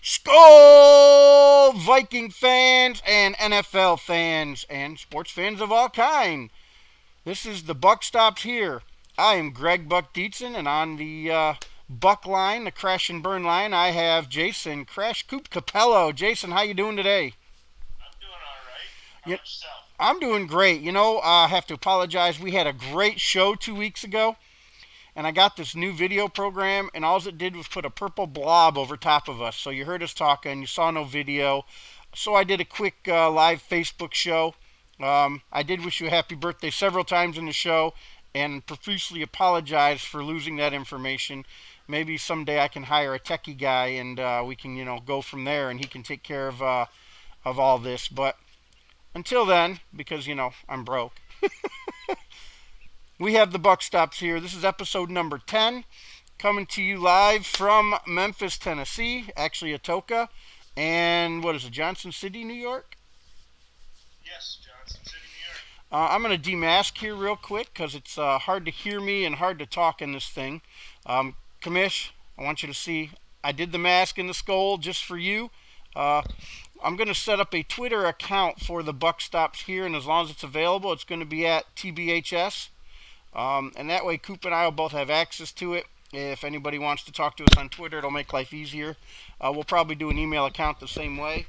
Skull Viking fans and NFL fans and sports fans of all kind. This is the Buck Stops Here. I am Greg Buck Dietzen, and on the Buck line, the Crash and Burn line, I have Jason Crash Coop Capello. Jason, how you doing today? I'm doing all right. How Yeah, about yourself? I'm doing great. I have to apologize. We had a great show 2 weeks ago, and I got this new video program, and all it did was put a purple blob over top of us. So you heard us talking, you saw no video. So I did a quick live Facebook show. I did wish you a happy birthday several times in the show, and profusely apologize for losing that information. Maybe someday I can hire a techie guy, and we can, go from there, and he can take care of all this. But until then, because I'm broke, we have the Buck Stops Here. This is episode number 10, coming to you live from Memphis, Tennessee, actually Atoka, and what is it, Johnson City, New York? Yes, Johnson City, New York. I'm going to demask here real quick because it's hard to hear me and hard to talk in this thing. Kamish, I want you to see I did the mask and the skull just for you. I'm going to set up a Twitter account for the Buck Stops Here, and as long as it's available, it's going to be at Tbsh. And that way, Coop and I will both have access to it. If anybody wants to talk to us on Twitter, it'll make life easier. We'll probably do an email account the same way.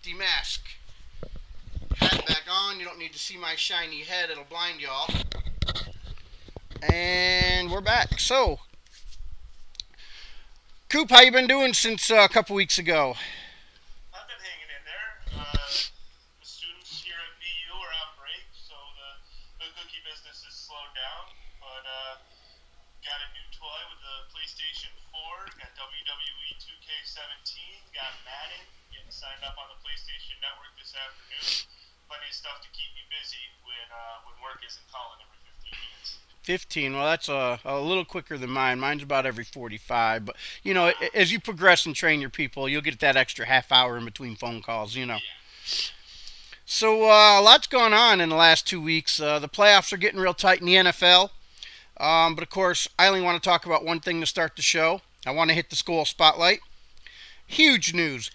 Demask. Hat back on. You don't need to see my shiny head. It'll blind y'all. And we're back. So, Coop, how you been doing since a couple weeks ago? I've been hanging in there. The students here at VU are on break, so the cookie business is slowed down. But got a new toy with the PlayStation 4, got WWE 2K17, got Madden, getting signed up on the PlayStation Network this afternoon. Plenty of stuff to keep me busy when work isn't calling every 15 minutes. 15. Well, that's a little quicker than mine. Mine's about every 45. But, as you progress and train your people, you'll get that extra half hour in between phone calls. So, a lot's gone on in the last 2 weeks. The playoffs are getting real tight in the NFL. But, of course, I only want to talk about one thing to start the show. I want to hit the school spotlight. Huge news.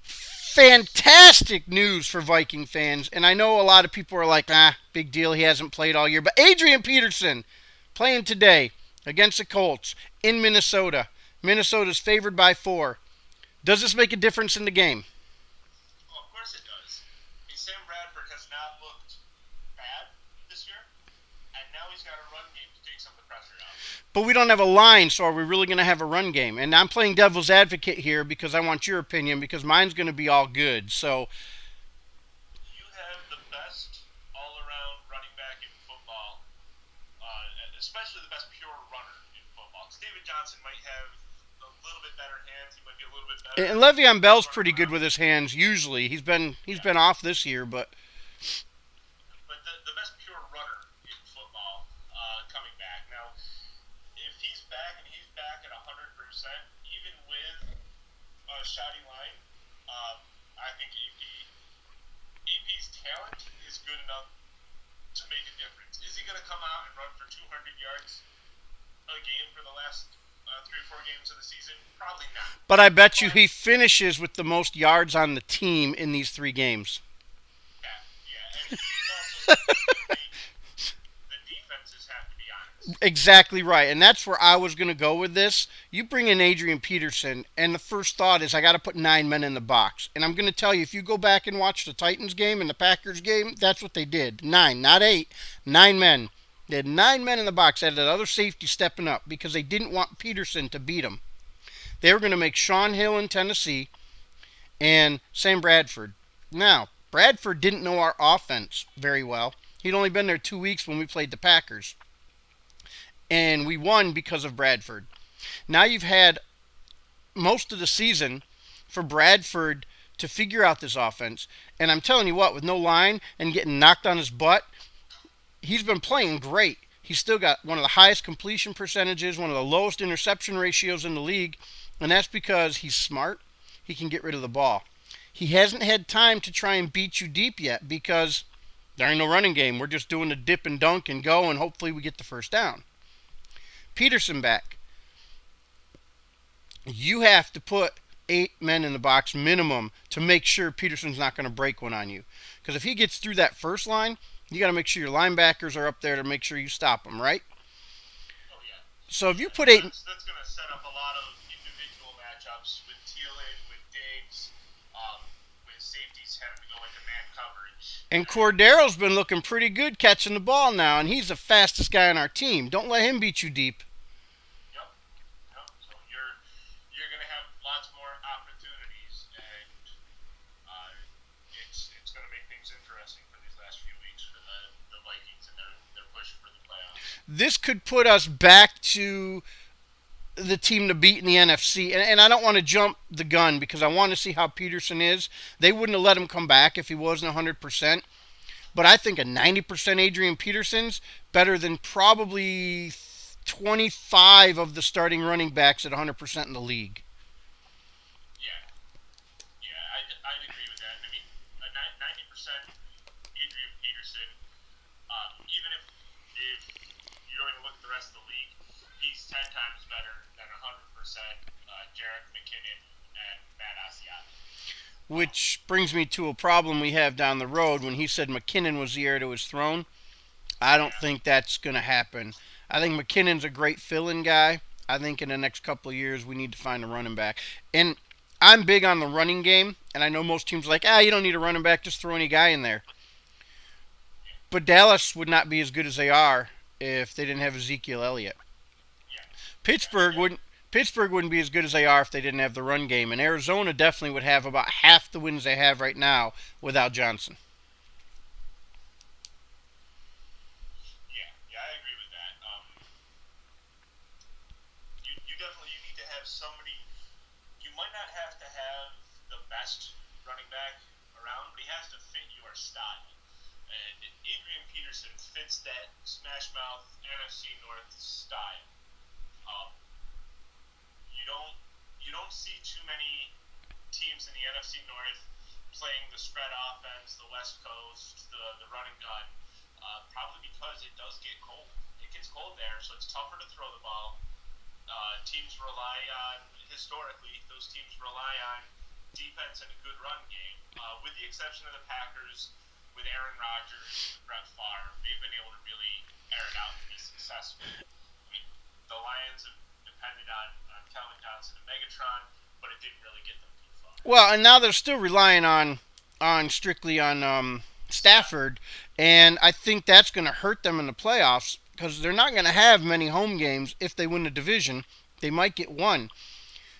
Fantastic news for Viking fans. And I know a lot of people are like, big deal, he hasn't played all year. But Adrian Peterson playing today against the Colts in Minnesota. Minnesota's favored by 4. Does this make a difference in the game? Well, of course it does. I mean, Sam Bradford has not looked bad this year, and now he's got a run game to take some of the pressure out. But we don't have a line, so are we really going to have a run game? And I'm playing devil's advocate here because I want your opinion, because mine's going to be all good. So You have the best all-around running back in football, especially the best pure runner in football. 'Cause David Johnson might have a little bit better hands. He might be a little bit better. and Le'Veon Bell's pretty good with his hands usually. He's been off this year, but But the best pure runner in football coming back. Now, if he's back and he's back at 100%, even with a shoddy line, I think AP's talent is good enough to make a difference. Is he going to come out and run for 200 yards a game for the last 3 or 4 games of the season? Probably not. I bet you he finishes with the most yards on the team in these 3 games. Yeah. And he's also the defenses have to be honest. Exactly right, and that's where I was going to go with this. You bring in Adrian Peterson, and the first thought is I got to put 9 men in the box. And I'm going to tell you, if you go back and watch the Titans game and the Packers game, that's what they did. 9, not 8. 9 men. They had 9 men in the box. They had that other safety stepping up because they didn't want Peterson to beat them. They were going to make Sean Hill in Tennessee and Sam Bradford. Now, Bradford didn't know our offense very well. He'd only been there 2 weeks when we played the Packers. And we won because of Bradford. Now you've had most of the season for Bradford to figure out this offense. And I'm telling you what, with no line and getting knocked on his butt, he's been playing great. He's still got one of the highest completion percentages, one of the lowest interception ratios in the league. And that's because he's smart. He can get rid of the ball. He hasn't had time to try and beat you deep yet because there ain't no running game. We're just doing a dip and dunk and go, and hopefully we get the first down. Peterson back. You have to put 8 men in the box minimum to make sure Peterson's not going to break one on you. Because if he gets through that first line, you got to make sure your linebackers are up there to make sure you stop him, right? Oh yeah, So if you yeah. put eight, That's going to set up a lot of individual matchups with Thielen, with Diggs, with safeties having to go into man coverage. and And Cordero's been looking pretty good catching the ball now, and he's the fastest guy on our team. Don't let him beat you deep. yep, yep. So you're going to have lots more opportunities, and it's going to make things interesting for these last few weeks for the Vikings and their push for the playoffs. This could put us back to the team to beat in the NFC. And I don't want to jump the gun because I want to see how Peterson is. They wouldn't have let him come back if he wasn't 100%. But I think a 90% Adrian Peterson's better than probably 25 of the starting running backs at 100% in the league. Yeah, yeah, I'd agree with that. I mean, a 90% Adrian Peterson, even if you don't even look at the rest of the league, he's 10 times better than 100% Jarek McKinnon and Matt Asiata. Which brings me to a problem we have down the road when he said McKinnon was the heir to his throne. I don't Yeah, think that's going to happen. I think McKinnon's a great fill-in guy. I think in the next couple of years we need to find a running back. And I'm big on the running game, and I know most teams are like, you don't need a running back, just throw any guy in there. But Dallas would not be as good as they are if they didn't have Ezekiel Elliott. yeah, yeah, Pittsburgh yeah, wouldn't Pittsburgh wouldn't be as good as they are if they didn't have the run game, and Arizona definitely would have about half the wins they have right now without Johnson. yeah, yeah. I agree with that. You definitely you need to have somebody. You might not have to have the best running back around, but he has to fit your style. And Adrian Peterson fits that smash mouth NFC North style. Um, you don't you don't see too many teams in the NFC North playing the spread offense, the West Coast, the run and gun. Probably because it does get cold. It gets cold there, so it's tougher to throw the ball. Teams rely on historically. Those teams rely on defense and a good run game. With the exception of the Packers, with Aaron Rodgers, with Brett Favre, they've been able to really air it out and be successful. I mean, the Lions have depended on Calvin Johnson and Megatron, but it didn't really get them too far. Well, and now they're still relying on strictly on Stafford, and I think that's going to hurt them in the playoffs because they're not going to have many home games if they win the division. They might get one.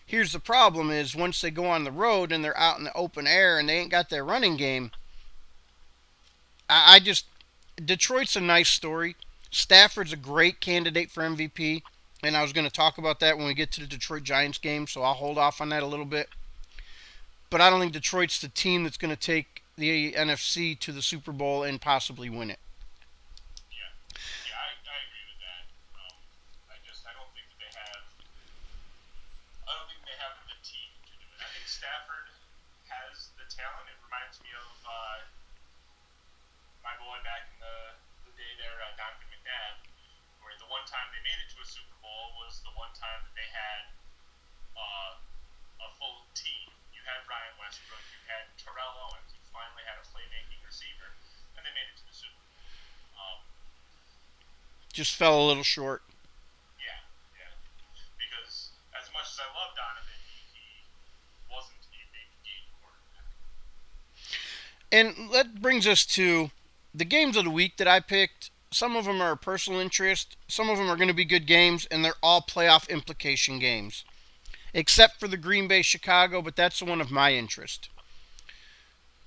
Here's the problem: is once they go on the road and they're out in the open air and they ain't got their running game. I just Detroit's a nice story. Stafford's a great candidate for MVP, and I was going to talk about that when we get to the Detroit Giants game, so I'll hold off on that a little bit. But I don't think Detroit's the team that's going to take the NFC to the Super Bowl and possibly win it. Yeah, yeah, I agree with that. I don't think that I don't think they have the team to do it. I think Stafford has the talent. It reminds me of my boy back in the day there, Donovan McNabb, where the one time they made it to a Super Bowl was the one time that they had a full team. You had Ryan Westbrook, you had Terrell Owens, you finally had a playmaking receiver, and they made it to the Super Bowl. Just fell a little short. Yeah, yeah. Because as much as I love Donovan, he wasn't a big game quarterback. And that brings us to the games of the week that I picked. Some of them are personal interest, some of them are going to be good games, and they're all playoff implication games. Except for the Green Bay Chicago, but that's the one of my interest.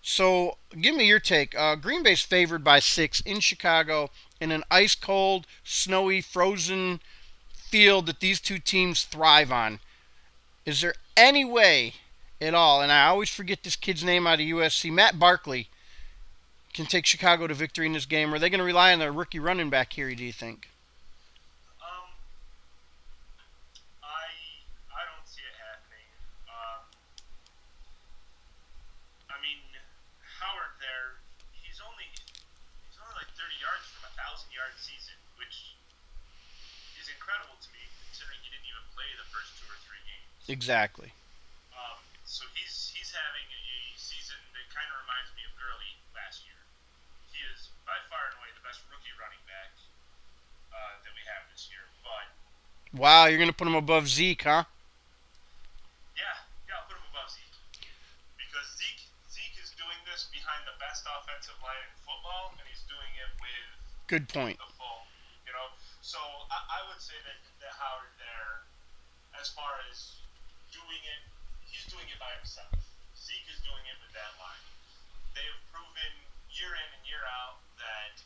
So, give me your take. Green Bay's favored by 6 in Chicago in an ice cold, snowy, frozen field that these two teams thrive on. Is there any way at all, and I always forget this kid's name out of USC, Matt Barkley, can take Chicago to victory in this game? Or are they going to rely on their rookie running back here, do you think? Um, I I don't see it happening. I mean, Howard there, he's only like 30 yards from a 1,000 yard season, which is incredible to me considering he didn't even play the first 2 or 3 games. Exactly. So he's having a season that kind of reminds me of Gurley last year. He is by far and away the best rookie running back that we have this year. But Wow, you're going to put him above Zeke, huh? yeah, I'll put him above Zeke because Zeke is doing this behind the best offensive line in football, and he's doing it with Good point. the full, you know. So I would say that Howard there, as far as doing it, he's doing it by himself. Zeke is doing it with that line. They have proven year in and year out that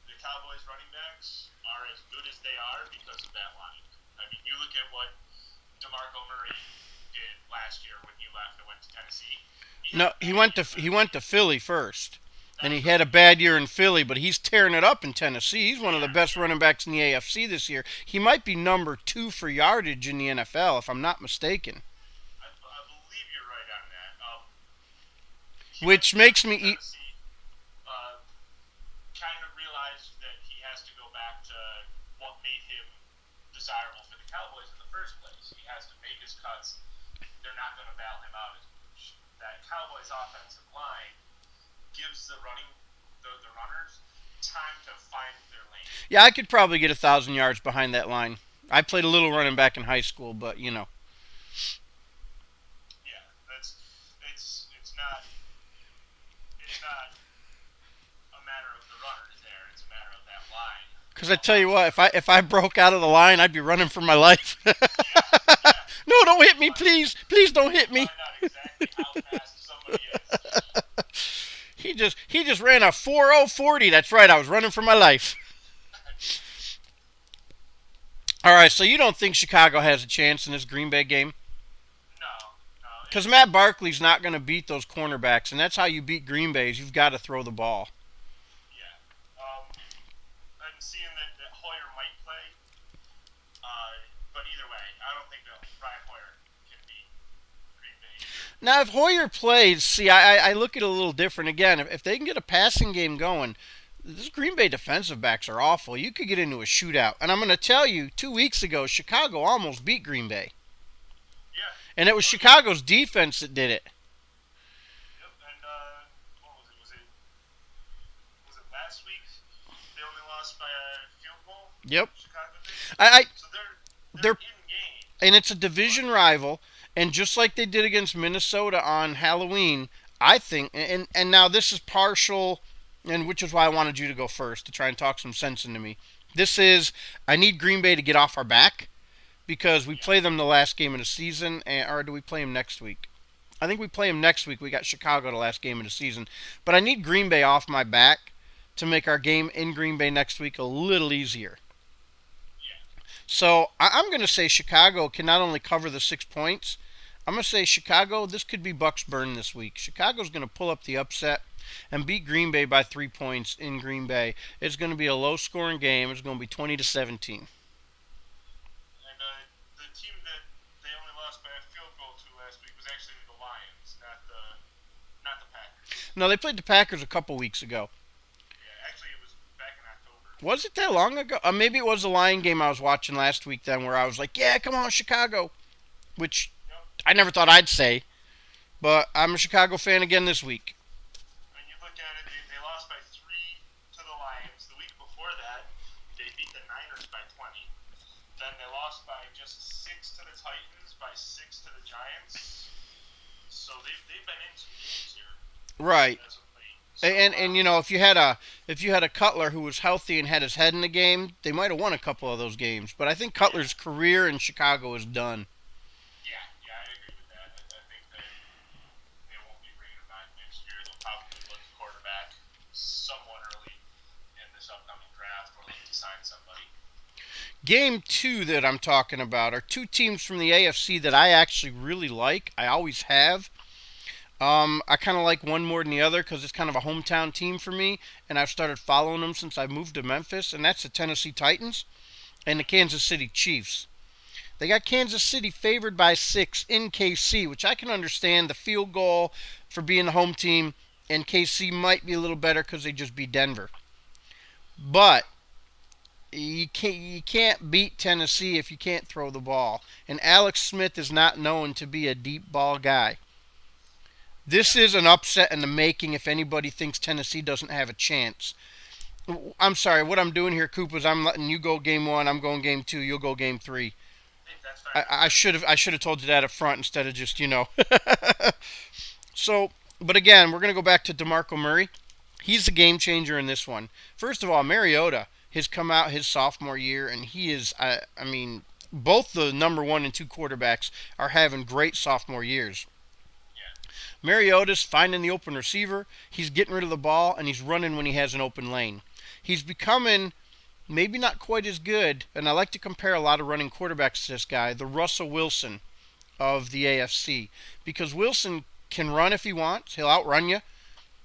the Cowboys running backs are as good as they are because of that line. I mean, you look at what DeMarco Murray did last year when he left and went to Tennessee. No, he went to Philly first, and he had a bad year in Philly, but he's tearing it up in Tennessee. He's one of the best running backs in the AFC this year. He might be number 2 for yardage in the NFL, if I'm not mistaken. I believe you're right on that. Which makes me eat. Tennessee, kind of realized that he has to go back to what made him desirable for the Cowboys in the first place. He has to make his cuts. They're not going to bail him out as much. That Cowboys offensive line gives the runners time to find their lane. Yeah, I could probably get 1,000 yards behind that line. I played a little running back in high school, but you know. Yeah, it's not a matter of the runners there. It's a matter of that line. Because I tell you what, if I broke out of the line, I'd be running for my life. Yeah. No, don't hit me, please. Please don't hit me. Find out exactly how fast somebody is. He just ran a 4:0:40. That's right. I was running for my life. All right, so you don't think Chicago has a chance in this Green Bay game? No. Because Matt Barkley's not going to beat those cornerbacks, and that's how you beat Green Bay. Is you've got to throw the ball. Yeah. I'm seeing that Hoyer might play, but either way, I don't think that Brian Hoyer can beat Green Bay. Now, if Hoyer plays, see, I look at it a little different. Again, if they can get a passing game going, this Green Bay defensive backs are awful. You could get into a shootout. And I'm going to tell you, 2 weeks ago, Chicago almost beat Green Bay. Yeah. And it was Chicago's defense that did it. Yep. And what was it? Was it last week? They only lost by a field goal. Yep. Chicago did. So they're They're in game. and it's a division rival. And just like they did against Minnesota on Halloween, I think, and now this is partial, and which is why I wanted you to go first to try and talk some sense into me. I need Green Bay to get off our back because we play them the last game of the season, or do we play them next week? I think we play them next week. We got Chicago the last game of the season. But I need Green Bay off my back to make our game in Green Bay next week a little easier. Yeah. So I'm going to say Chicago can not only cover the 6 points, I'm going to say Chicago, this could be Bucks burn this week. Chicago's going to pull up the upset and beat Green Bay by 3 points in Green Bay. It's going to be a low-scoring game. It's going to be 20-17. And the team that they only lost by a field goal to last week was actually the Lions, not the Packers. No, they played the Packers a couple weeks ago. Yeah, actually it was back in October. Was it that long ago? Maybe it was the Lion game I was watching last week then where I was like, yeah, come on, Chicago. Which I never thought I'd say. But I'm a Chicago fan again this week. When you look at it, they lost by 3 to the Lions. The week before that, they beat the Niners by 20. Then they lost by just 6 to the Titans, by 6 to the Giants. So they've been in some games here. Right. As of late. So, And you know, if you had a Cutler who was healthy and had his head in the game, they might have won a couple of those games. But I think Cutler's career in Chicago is done. Yeah, I agree with that. I think that they won't be bringing him back next year. They'll probably look at quarterback somewhat early in this upcoming draft or look to sign somebody. Game 2 that I'm talking about are 2 teams from the AFC that I actually really like. I always have. I kind of like one more than the other because it's kind of a hometown team for me, and I've started following them since I moved to Memphis, and that's the Tennessee Titans and the Kansas City Chiefs. They got Kansas City favored by 6 in KC, which I can understand the field goal for being the home team, and KC might be a little better because they just beat Denver. But You can't beat Tennessee if you can't throw the ball. And Alex Smith is not known to be a deep ball guy. This Yeah. is an upset in the making if anybody thinks Tennessee doesn't have a chance. I'm sorry, what I'm doing here, Coop, is I'm letting you go game one, I'm going game two, you'll go game three. Hey, that's fine. I, That's I fine. should have I should have told you that up front instead of just. So, but again, we're gonna go back to DeMarco Murray. He's the game changer in this one. First of all, Mariota has come out his sophomore year, and he is. I mean, both the number one and two quarterbacks are having great sophomore years. Yeah. Mariota's finding the open receiver. He's getting rid of the ball, and he's running when he has an open lane. He's becoming maybe not quite as good, and I like to compare a lot of running quarterbacks to this guy, the Russell Wilson of the AFC, because Wilson can run if he wants. He'll outrun you,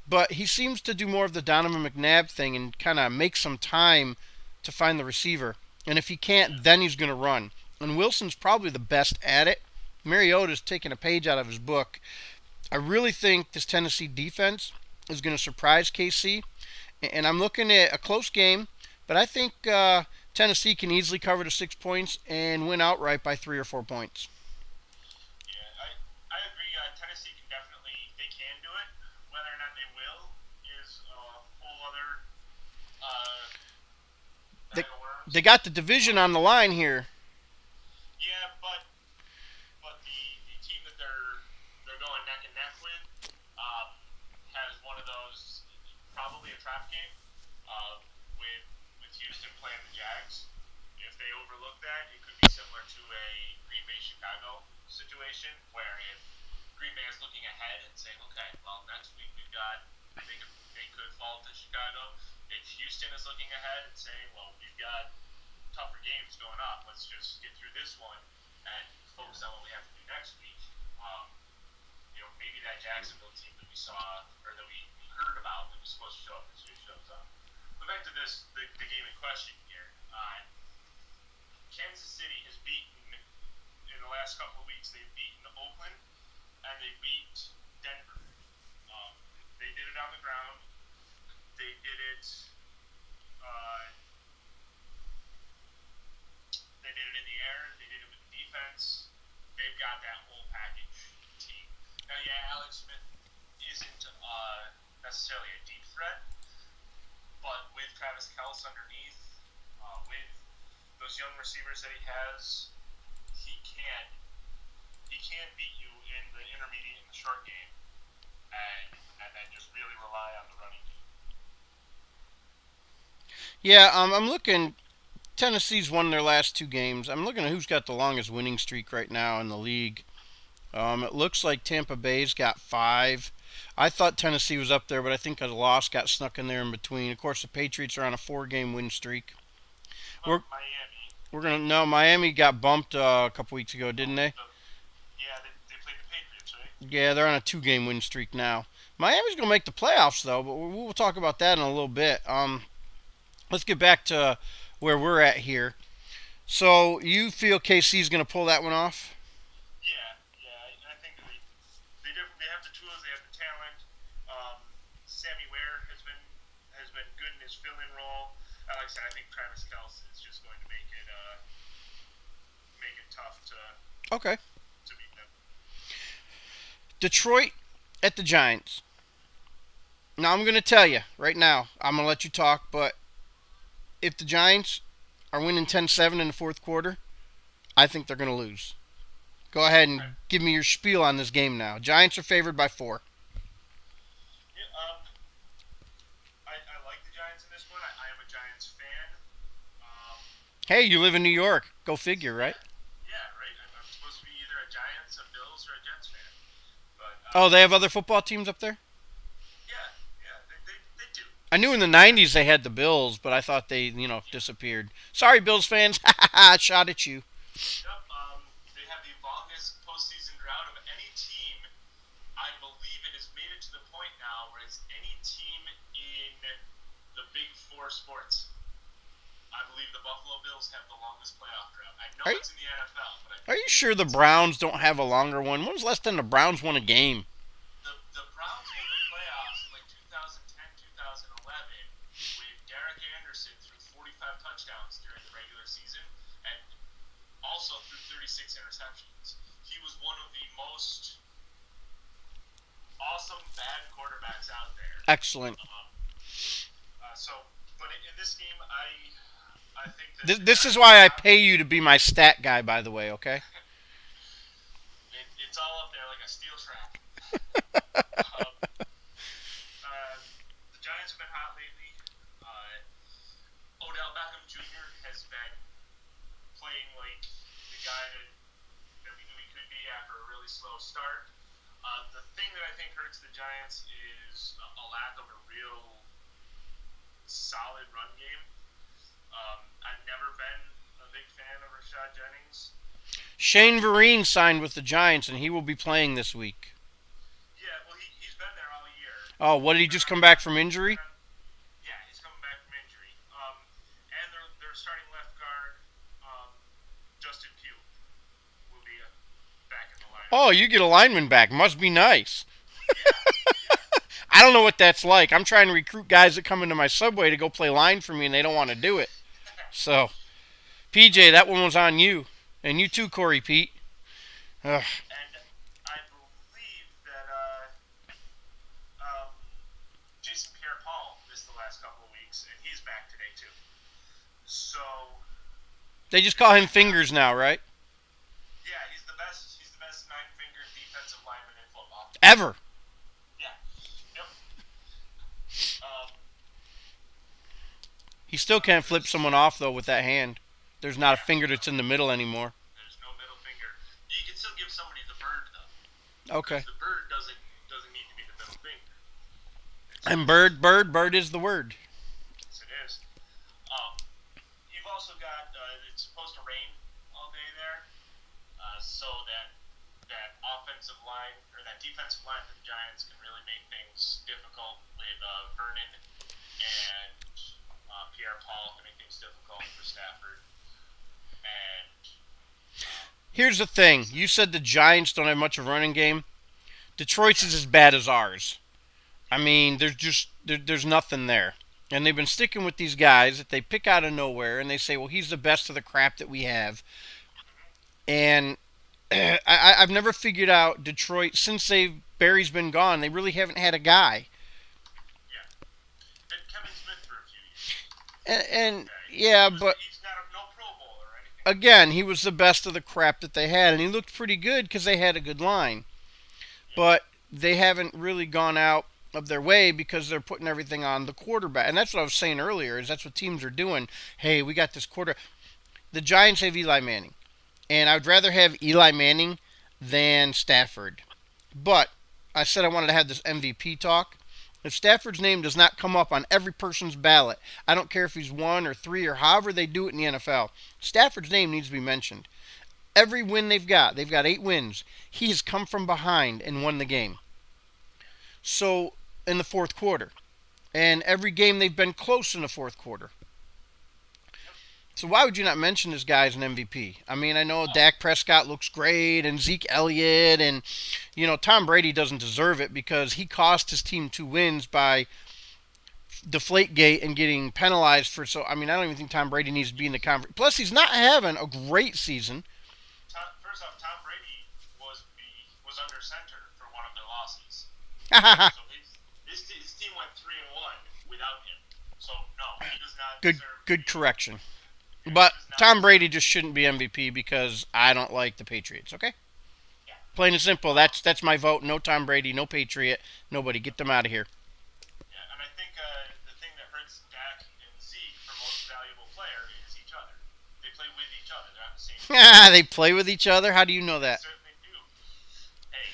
but he seems to do more of the Donovan McNabb thing and kind of make some time to find the receiver. And if he can't, then he's going to run. And Wilson's probably the best at it. Mariota's taking a page out of his book. I really think this Tennessee defense is going to surprise KC, and I'm looking at a close game, but I think Tennessee can easily cover the 6 points and win outright by 3 or 4 points. Yeah, I agree. Tennessee can definitely they can do it. Whether or not they will is a whole other uh, They, bag of worms. they got the division on the line here. Yeah, but the team that they're going neck and neck with has one of those probably a trap game uh, with Houston playing the Jags. If they overlook that, it could be similar to a Green Bay Chicago situation where if Green Bay is looking ahead and saying, okay, well next week we've got they could fall to Chicago. If Houston is looking ahead and saying, well we've got tougher games going up, let's just get through this one and focus on what we have to do next week. Maybe that Jacksonville team that we saw or that we heard about that was supposed to show up this year shows up. But back to the game in question here. Kansas City has beaten in the last couple of weeks. They've beaten Oakland and they beat Denver. They did it on the ground. They did it. Uh, they did it in the air. They did it with the defense. They've got that whole package team. Now, yeah, Alex Smith isn't necessarily a deep threat, but with Travis Kelce underneath, with those young receivers that he has, he can beat you in the intermediate and the short game, and then just really rely on the running game. Yeah, I'm looking. Tennessee's won their last two games. I'm looking at who's got the longest winning streak right now in the league. It looks like Tampa Bay's got 5. I thought Tennessee was up there, but I think a loss got snuck in there in between. Of course, the Patriots are on a 4-game win streak. We're Miami. we're gonna no Miami got bumped a couple weeks ago, didn't they? Yeah, they played the Patriots, right? Yeah, they're on a 2-game win streak now. Miami's gonna make the playoffs though, but we'll talk about that in a little bit. Let's get back to where we're at here. So you feel KC's gonna pull that one off? Yeah. I think they have the tools, they have the talent. Sammy Ware has been good in his fill-in role. Like I said, I think Travis Kelce is just going to make it tough Okay. to beat them. Detroit at the Giants. Now I'm gonna tell you right now. I'm gonna let you talk, but if the Giants are winning 10-7 in the fourth quarter, I think they're going to lose. Go ahead and Right. give me your spiel on this game now. Giants are favored by 4. Yeah, I like the Giants in this one. I am a Giants fan. Hey, you live in New York. Go figure, right? Yeah, right. I'm supposed to be either a Giants, a Bills, or a Jets fan. But Oh, they have other football teams up there? yeah, they do. I knew in the 90s they had the Bills, but I thought they disappeared. Sorry, Bills fans. Shot at you. Yep. They have the longest postseason drought of any team. I believe it has made it to the point now where it's any team in the Big Four sports. I believe the Buffalo Bills have the longest playoff drought. I know Are you, it's in the NFL, but are you sure the Browns don't have a longer one? When was the last time the Browns won a game? the Browns made the playoffs in like 2010, 2011 with Derek Anderson threw 45 touchdowns he was one of the most awesome bad quarterbacks out there. Excellent. So, but in this game, I think that This is why I pay you to be my stat guy, by the way, okay? it's all up there like a steel trap. The Giants have been hot lately. Odell Beckham Jr. has been playing like the guy that we knew he could be after a really slow start. The thing that I think hurts the Giants is a lack of a real solid run game. I've never been a big fan of Rashad Jennings. Shane Vereen signed with the Giants, and he will be playing this week. Yeah, well, he's been there all year. Oh, what did he just come back from injury? Yeah, he's coming back from injury. And their starting left guard, Justin Pugh, will be back in the lineup. Oh, you get a lineman back. Must be nice. Yeah. I don't know what that's like. I'm trying to recruit guys that come into my Subway to go play line for me, and they don't want to do it. So, PJ, that one was on you. And you too, Corey Pete. Ugh. And I believe that Jason Pierre-Paul missed the last couple of weeks, and he's back today too. So They just call him Fingers now, right? yeah, he's the best. He's the best nine-fingered defensive lineman in football. Ever. Yeah. Yep. He still can't flip someone off, though, with that hand. There's not a finger that's in the middle anymore. There's no middle finger. You can still give somebody the bird though. Okay. The bird doesn't need to be the middle finger. And bird is the word. Yes, it is. You've also got it's supposed to rain all day there, so that offensive line or that defensive line for the Giants can really make things difficult with Vernon and Pierre-Paul can make things difficult for Stafford. And Here's the thing. You said the Giants don't have much of a running game. Detroit's is as bad as ours. I mean, there's nothing there. And they've been sticking with these guys that they pick out of nowhere, and they say, well, he's the best of the crap that we have. And I've never figured out Detroit, since Barry's been gone, they really haven't had a guy. yeah, been Kevin Smith for a few years. And yeah, but He's not no Pro Bowl or anything. again, he was the best of the crap that they had, and he looked pretty good because they had a good line. But they haven't really gone out of their way because they're putting everything on the quarterback. And that's what I was saying earlier, is that's what teams are doing. Hey, we got this quarter. The Giants have Eli Manning. And I would rather have Eli Manning than Stafford. But I said I wanted to have this MVP talk. If Stafford's name does not come up on every person's ballot, I don't care if he's 1 or 3 or however they do it in the NFL, Stafford's name needs to be mentioned. Every win they've got 8 wins, he has come from behind and won the game. So, in the fourth quarter. And every game they've been close in the fourth quarter. So why would you not mention this guy as an MVP? I mean, I know Dak Prescott looks great, and Zeke Elliott, and, Tom Brady doesn't deserve it because he cost his team 2 wins by Deflategate and getting penalized for, I don't even think Tom Brady needs to be in the conference. Plus, he's not having a great season. First off, Tom Brady was under center for one of their losses. So his team went 3-1 without him. So no, he does not deserve Good correction. But Tom Brady just shouldn't be MVP because I don't like the Patriots, okay? Yeah. Plain and simple. That's my vote. No Tom Brady, no Patriot, nobody. Get them out of here. Yeah, and I think the thing that hurts Dak and Zeke for most valuable player is each other. They play with each other. They're not the same. They play with each other? How do you know that? They certainly do. Hey,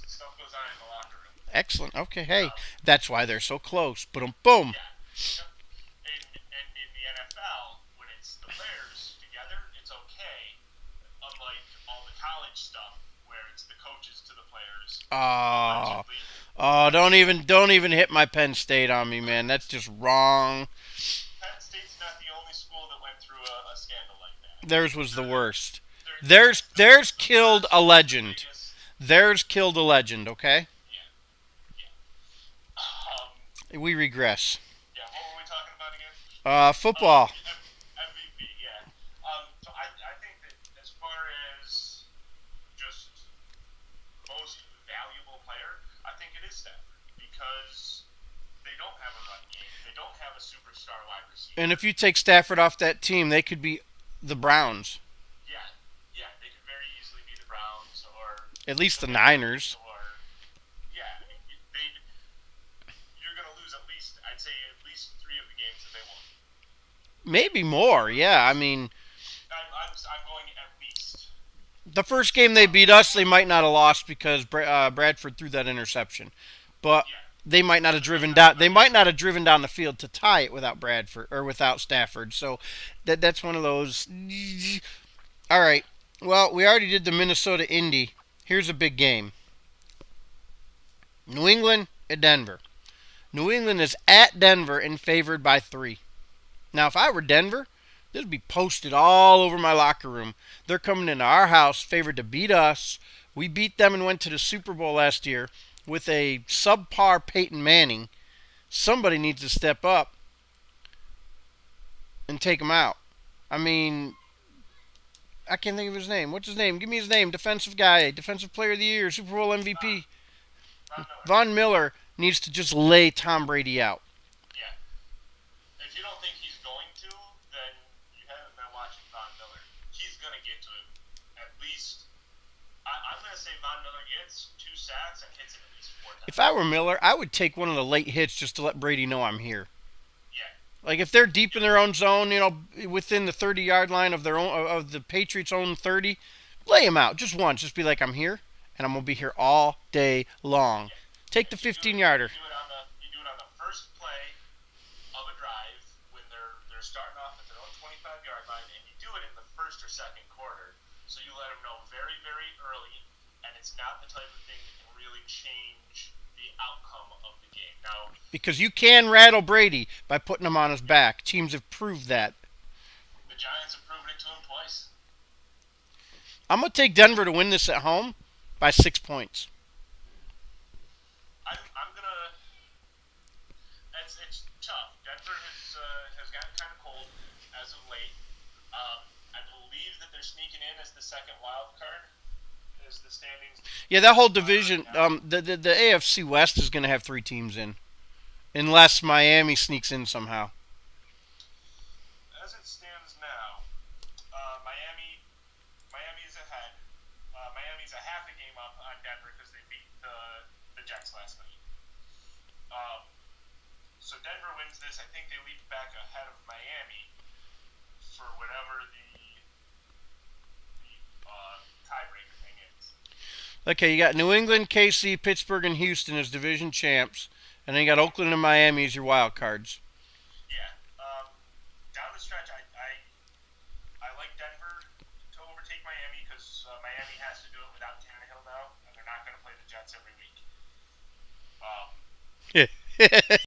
stuff goes on in the locker room. Excellent. Okay, hey, that's why they're so close. Boom, boom. Yeah. And in the NFL, when it's the players together, it's okay. Unlike all the college stuff, where it's the coaches to the players. Don't even hit my Penn State on me, man. That's just wrong. Penn State's not the only school that went through a scandal like that. Theirs was the worst. Theirs killed a legend. Theirs killed a legend, okay? Yeah. We regress. Yeah, what were we talking about again? Football. MVP, yeah. So I think that as far as receiver. And if you take Stafford off that team, they could be the Browns. Yeah, yeah, they could very easily be the Browns or At least the the Bears Niners. or yeah, they you're gonna lose at least I'd say at least 3 of the games that they won. Maybe more. Yeah, I mean, I'm going at least. the first game they beat us, they might not have lost because Bradford threw that interception, but Yeah, they might not have driven down. They might not have driven down the field to tie it without Bradford or without Stafford. So that's one of those. All right. Well, we already did the Minnesota Indy. Here's a big game. New England at Denver. New England is at Denver and favored by 3. Now, if I were Denver, this would be posted all over my locker room. They're coming into our house, favored to beat us. We beat them and went to the Super Bowl last year with a subpar Peyton Manning. Somebody needs to step up and take him out. I mean, I can't think of his name. What's his name? Give me his name. Defensive guy, Defensive Player of the Year, Super Bowl MVP. Von Miller. Von Miller needs to just lay Tom Brady out. Yeah. If you don't think he's going to, then you haven't been watching Von Miller. He's gonna get to him at least. I'm gonna say Von Miller gets 2 sacks and hits it at least 4 times. If I were Miller, I would take one of the late hits just to let Brady know I'm here. Yeah. Like if they're deep in their own zone, within the 30-yard line of the Patriots' own 30, lay him out just once. Just be like, I'm here, and I'm gonna be here all day long. Yeah. Take the 15-yarder. You do it on the first play of a drive when they're starting off at their own 25-yard line, and you do it in the first or second quarter. So you let them know very, very early, and it's not the type of thing that can really change the outcome of the game. Now, Because you can rattle Brady by putting him on his back. Teams have proved that. the Giants have proven it to him twice. I'm gonna take Denver to win this at home by 6 points. I'm gonna. It's tough. Denver has gotten kind of cold as of late. I believe that they're sneaking in as the second wild card as the standings. Yeah, that whole division, the AFC West is gonna have 3 teams in, unless Miami sneaks in somehow. As it stands now, Miami is ahead. Miami's a half a game up on Denver because they beat the Jets last night. So Denver wins this. I think they leap back ahead of Miami for whatever the tiebreaker thing is. Okay, you got New England, KC, Pittsburgh, and Houston as division champs, and then you got Oakland and Miami as your wild cards. Yeah. Down the stretch, I like Denver to overtake Miami because Miami has to do it without Tannehill now, and they're not going to play the Jets every week.